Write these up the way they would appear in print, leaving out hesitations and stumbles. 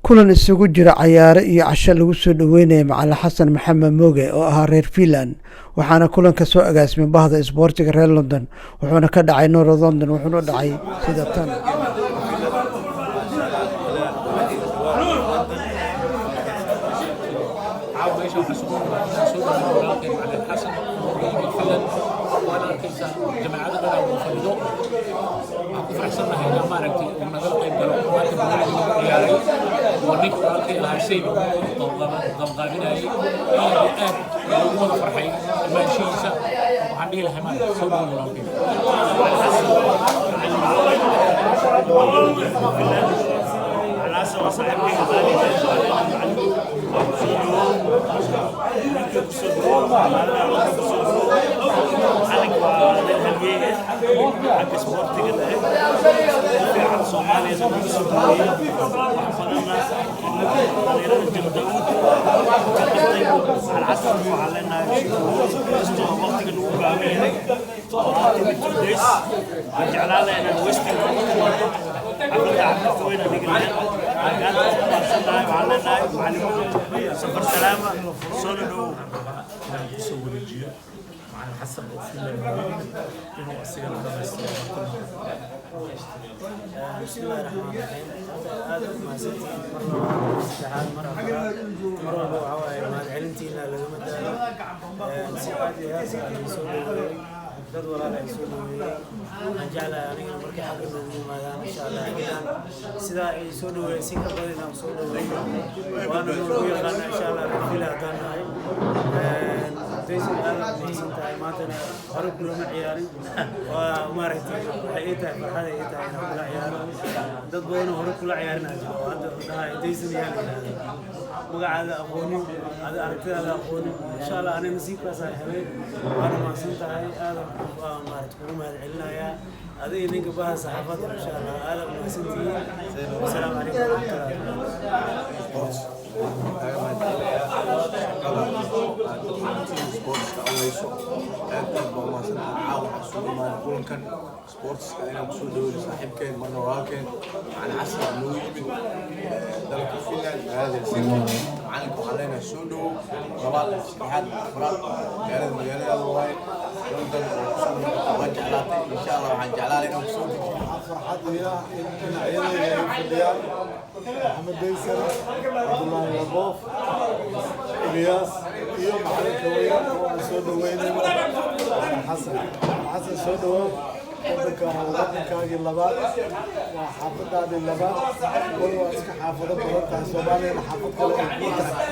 kulan isugu jira cayaaro iyo casho lagu soo dhaweynaya macalin xasan maxamed mooge oo ahaa reer Finland waxaana kulanka soo agaasimay bahda isboortiga reer London wuxuuna ka dhacay North London wuxuuna dhacay sida tan ونك أكيد هالشيء ضمغامنا وضع فرحي ما شيء سا وعندي له حماية سووا ملاقين على أساس صاحبي سفر سلامة سولو معنا حسن إنه أصير بسم الله الرحمن الرحيم. هذا ما سنتي مرة عواي ما علمتينا لما دار سعادي هذا يسوي dad walaal ay soo dhaweeyay aan jeclahay aniga markii xagga ugu yimaadaan insha Allah sida ay soo dhaweeyay si ka badan aan soo dhaweeyo waana ugu yaqaan insha Allah filaadaan nahay deesan aad maanta maantana hore kula ciyaarin waa maaragtay waxay tahay farxad ay tahay inaan kula ciyaaro dad badan hore kula ciyaarinayo hadda dhahay deesan yahay magacaada aqoonin ada aragtida aqoonin insha Allah ana nasiibkaas ay helay waana maasan tahay aad maaragtay kugu mahadcelinayaa adiga ninka baha saxaafadda insha Allah aad maasantii assalaamu calaykum كان سبورتس أنا مسؤول دوري صاحب كان مرة واكن عن عصر نوي من دلك فينلاند هذا السنة معلق علينا سودو طبعا اتحاد الأفراد يعني المجال الواي لندن وجعلاتي إن شاء الله وحنجعلها لنا مسؤول فرحات وياه إن عيالي في الديار محمد ديسر عبد الله الربوف إلياس يوم عليك وياه سودو وين حسن سودو waddankaagii labaad waa xaafadaadii labaad waliba iska xaafado badan tahay Soomaaliyana xaafad kale ay ku tahay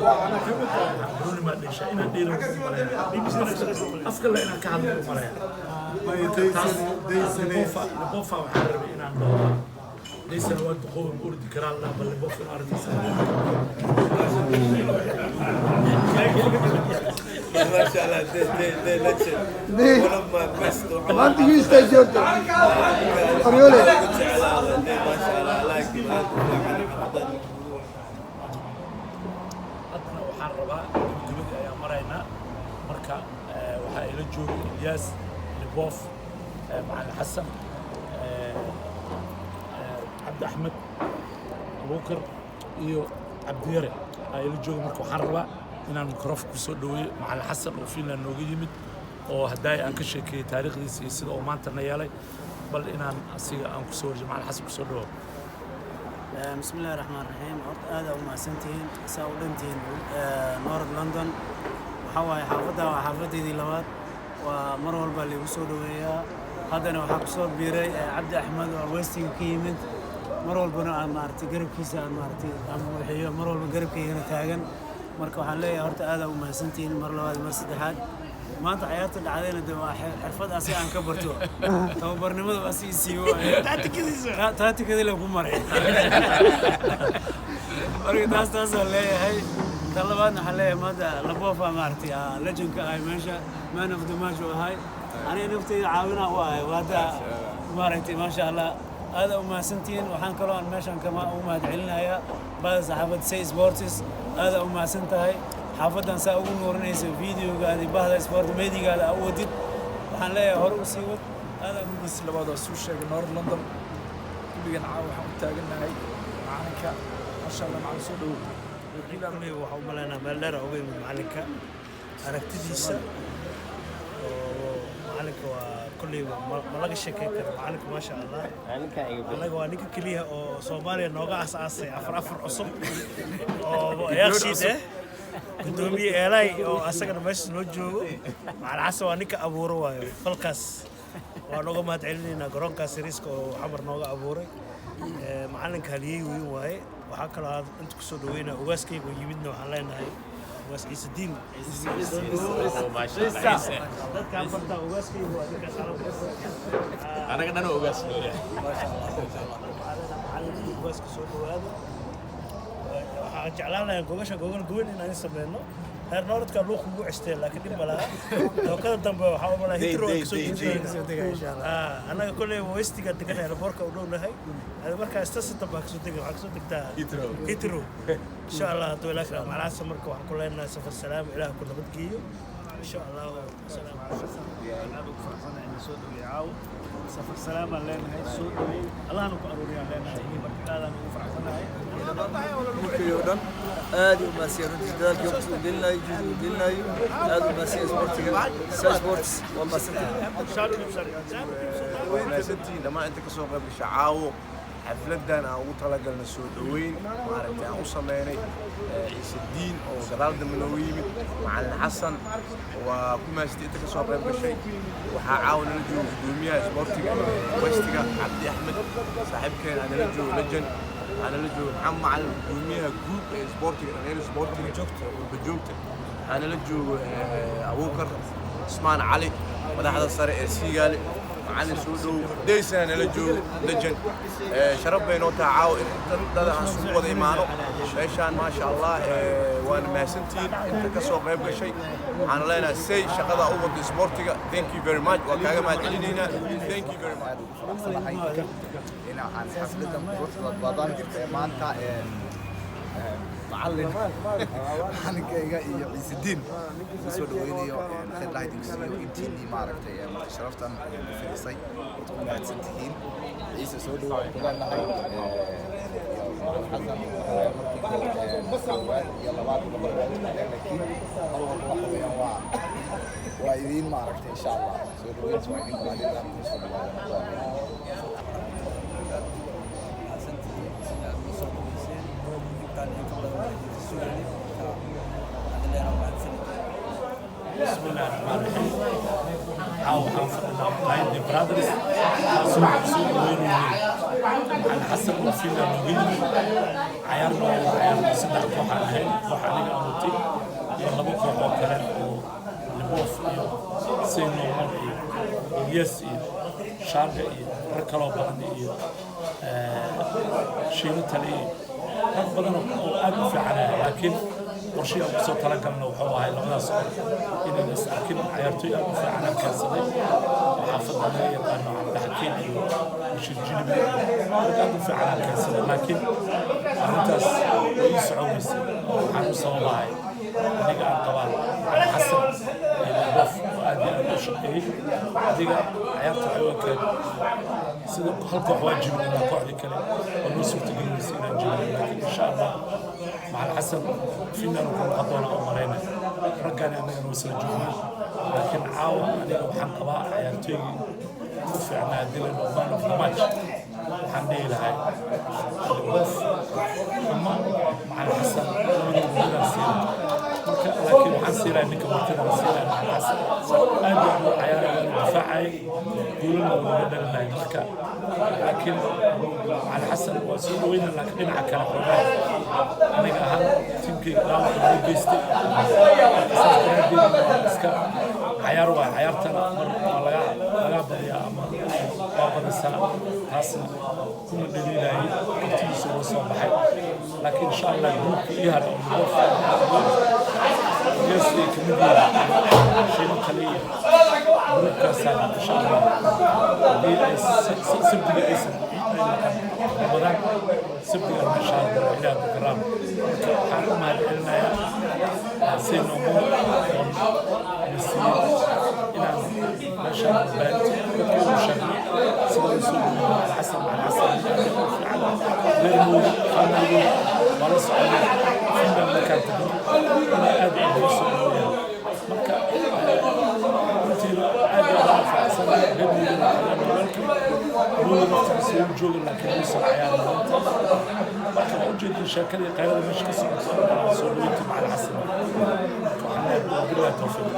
waxaana ka mid tahay روني ما ليش أنا ديرو أفكر لنا كهذا المرة ديسن بوفا وحرب إن عندنا ليس الوقت قوم أرد كرال لا بل بوفا الأرض ما شاء الله ده لتشن ولما بس ما أنت يستأجر أريولي ما شاء الله لكن أدنى وحربا جمدي أيام مرينا مركا وحائل الجور إلياس لبوف مع الحسن عبد أحمد أبوكر إيو عبد يري هائل الجور مركا وحربا inaan mikrofon ku soo dhaweeyo macalin xasan oo Finland nooga yimid oo haday aan ka sheekay taariikhdiisa iyo sida uu maanta na yeelay bal inaan asiga aan ku soo warjiyo macalin xasan ku soo dhawo bismillaahir rahmaanir rahiim horta aad u maasantiin saawdantiin North London waxa waay xaafadeedii labaad waa mar walba la igu soo dhaweeyaa haddana waxa ku soo biiray Cabdi Axmed oo Westing ka yimid mar walbana aan maartay garabkiisa aan maartay aan waxiyo mar walba garabkayga taagan marka waxaan leeyahay horta aad u mahadsantiin mar labaad mar saddexaad maanta ciyaarta dhacdayna de waa xirfad asi aan ka barto tababarnimada asi siiyo tacticada lagu maray marka taas leeyahay talabaadna waxaan leeyahay maanta laboofa maartay legendka ay meesha man of the match oo ahay aniga naftayda caawina u ahay waada maartay ma sha Allah هذا وما سنتين وحن كلون ماشان كما وما دعلنا يا بعض صحافة سي سبورتس هذا وما سنتهاي حافظنا سأقول نورنيس فيديو قاعد بعض سبورت ميدي قاعد أودي وحن لا يهرب سيوت هذا بس لبعض السوشيال نور لندن كل جن عاو حمد تاجنا هاي macalinka masha allah macalin soo dhowow aniga waxaan u maleynayaa meel dheer uga yimid macalinka aragtidiisa oo macalinka waa kolley ma laga sheekeyn karo macalinka maasha allah anaga waa ninka keliya oo Soomaaliya nooga asaasay afar cusub oo yaaqsiid gudoomiye eelay oo asagana meesha noo joogo macalin xasan waa ninka abuuro waayo falkaas waa nooga mahad celinaynaa garoonkaas riiska oo xamar nooga abuuray macalinka haliyey weyn waaye waxaa kaloo inta ku soo dhaweynaa ugaaskayga oo yimidna waxaan leenahay ugaas ciise diin dadkaan bartaa ugaaskayga waa ninkaas anaga dhan ugaas macalinka ugaaska soo dhawaada waxaan jeclaan lahaa gogol goyn inaan sameyno heer nooradka luuq ugu cesteen laakiin dhib malaha dookada dambe waxaa u malaha hitro kasoo degay anaga kolley westiga degan airportka u dhownahay markaa istasi dambe kasoo degay waxaa kasoo degtaa hitro insha allah hadduu ilaah kala macalaasa marka waxaan ku leenahay safar salaam ilaah ku nabadgeeyo insha allah salaam aad ugu faraxsanahay inaan soo dhaweey caawo safar salaam aan leenahay soo dhaweey allahna ku aruuriyaan leenahay marka aadaan ugu faraxsanahay dhan aad u maasiyo runtii dadaalkii waqti u gelinayo juhdi u gelinayo aad u maasiyo sportiga sports waa maasantiin dhammaan inta kasoo qayb gasha caawo xafladan aan ugu talagalna soo dhaweyn maaragtay aan u sameynay ciise diin oo gadaal dambe nooga yimid macalin xasan waa ku maasitay inta kasoo qayb gashay waxaa caawa nala joogo gudoomiyaha isboortiga westiga cabdi axmed saaxiibkeena nala joogo lejan أنا لجو محمد على الدنيا جروب سبورتي غير سبورتي بجوت أنا لجو أبوكر عثمان علي وده هذا صار سيجال معنا سودو ديس أنا لجو لجن شرب بينو تعاون ده عن سوق إيمانه عشان ما شاء الله وأنا ما سنتين أنت كسوق غيب شيء أنا لنا سي شغلة أول سبورتي thank you very much وكذا ما تجينا thank you very much هنا عن حفلة بضان maanta macallinkayga iyo ciise diin soo dhaweynayo headlightingsiyo intiinii maaragtay sharaftan ku fidisay waad ku mahadsan tihiin ciise soo dhawaad ku leenahay xasan iyo labaad laakiin mar walba waxa weeyaan waa idiin maaragtay insha allah soo dhaweynta waa idin walaalilaan ku soo dhawaada بسم الله الرحمن الرحيم عاو حافظنا قايد برادرز حاسم حسين وين عن حسب وفينا نجيب عيارنا صدق روح الهين روح علينا أموتي يلا بكرة وكلا لبوف سينو مري يس شارع ركلوا بعدي شيلو تلي بدنا أقف عليها لكن ورشيء أقصى تلاقينا وحواه لمدة صغيرة إن لكن عيارتي أقف على كاسدي وحافظنا يقالنا عن تحكيم مش الجنبي أقف على كاسدي لكن أنتس ويسعون عن صوابعي أنا قاعد طبعا حسن الوف وأدي أنا شقي أدي عيارتي حوك سيدو خلق واجب لنا قاعد كلام ونوصل تجري سينا جميل لكن إن شاء الله مع الحسن فينا نكون قطونا أمرينا رجعنا أننا نوصل الجمهور لكن عاون أنا وحن قضاء عيارتي وفعنا دلنا وبانا في الماتش وحن هاي الوف أما مع الحسن ونوصل سينا لكن وحن سينا إنك مرتنا سينا مع الحسن أدي عيارة دفاعي يقولون ودنا المركة لكن مع الحسن وسيل وين لكن إنها كان حوار أنا قاعد تيمكي قام بيجستي عيار عيارتنا ولا بدي أما بعض السنة حسن كل دليل هي كتير سوى بحي لكن إن شاء الله يروح فيها يسلي كمدير شيء خليه يروح كسنة إن شاء الله سبت اسم رمضان سبت ما شاء الله إلى الكرام حرم هذا سينو مسير inaan meeshaan dadkii u sheegno sida uu soo dhaweynayo xasan macalin xasan reermooda faamilgooda waa la soconay finland markaan tagnay inay aad ugu soo dhaweeyaan marka runtiina aad iyo aad faraxsanahay reermooda walaalka mooda naftiisa uu jooga laakiin uusan cayaarin maanta marka waa ujeedin sheekadii qaylada meesha ka socota soo dhaweynta macalin xasan waxaan leeyahay billahi tawfiiq